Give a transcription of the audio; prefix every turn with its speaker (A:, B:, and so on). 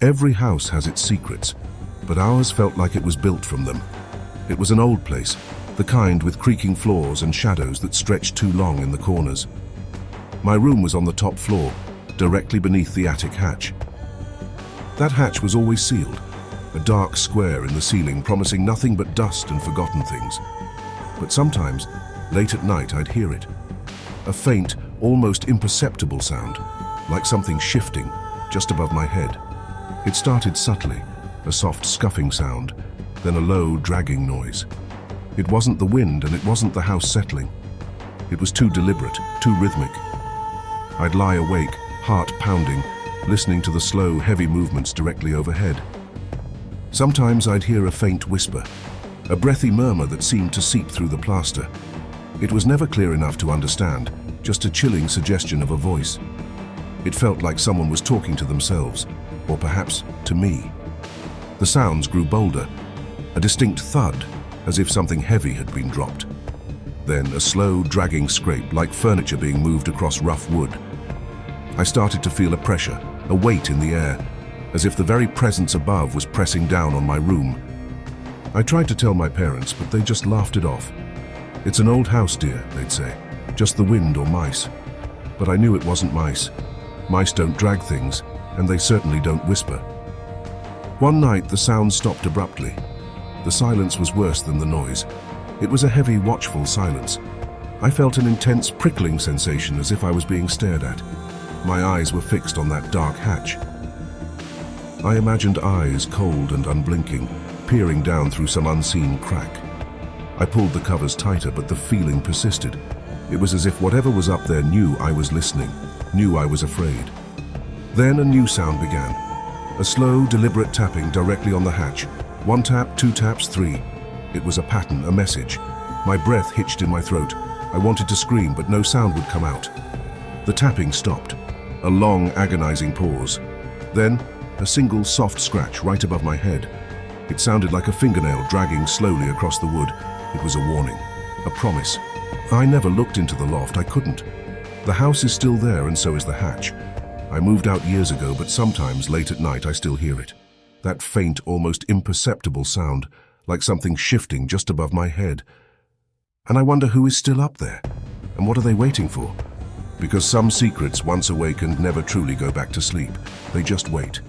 A: Every house has its secrets, but ours felt like it was built from them. It was an old place, the kind with creaking floors and shadows that stretched too long in the corners. My room was on the top floor, directly beneath the attic hatch. That hatch was always sealed, a dark square in the ceiling promising nothing but dust and forgotten things. But sometimes, late at night, I'd hear it. A faint, almost imperceptible sound, like something shifting just above my head. It started subtly, a soft scuffing sound, then a low, dragging noise. It wasn't the wind and it wasn't the house settling. It was too deliberate, too rhythmic. I'd lie awake, heart pounding, listening to the slow, heavy movements directly overhead. Sometimes I'd hear a faint whisper, a breathy murmur that seemed to seep through the plaster. It was never clear enough to understand, just a chilling suggestion of a voice. It felt like someone was talking to themselves, or perhaps to me. The sounds grew bolder, a distinct thud, as if something heavy had been dropped. Then a slow, dragging scrape, like furniture being moved across rough wood. I started to feel a pressure, a weight in the air, as if the very presence above was pressing down on my room. I tried to tell my parents, but they just laughed it off. "It's an old house, dear," they'd say. "Just the wind or mice." But I knew it wasn't mice. Mice don't drag things, and they certainly don't whisper. One night, the sound stopped abruptly. The silence was worse than the noise. It was a heavy, watchful silence. I felt an intense, prickling sensation as if I was being stared at. My eyes were fixed on that dark hatch. I imagined eyes, cold and unblinking, peering down through some unseen crack. I pulled the covers tighter, but the feeling persisted. It was as if whatever was up there knew I was listening, knew I was afraid. Then a new sound began. A slow, deliberate tapping directly on the hatch. 1 tap, 2 taps, 3. It was a pattern, a message. My breath hitched in my throat. I wanted to scream, but no sound would come out. The tapping stopped. A long, agonizing pause. Then, a single soft scratch right above my head. It sounded like a fingernail dragging slowly across the wood. It was a warning, a promise. I never looked into the loft, I couldn't. The house is still there, and so is the hatch. I moved out years ago, but sometimes late at night I still hear it. That faint, almost imperceptible sound, like something shifting just above my head. And I wonder who is still up there, and what are they waiting for? Because some secrets, once awakened, never truly go back to sleep. They just wait.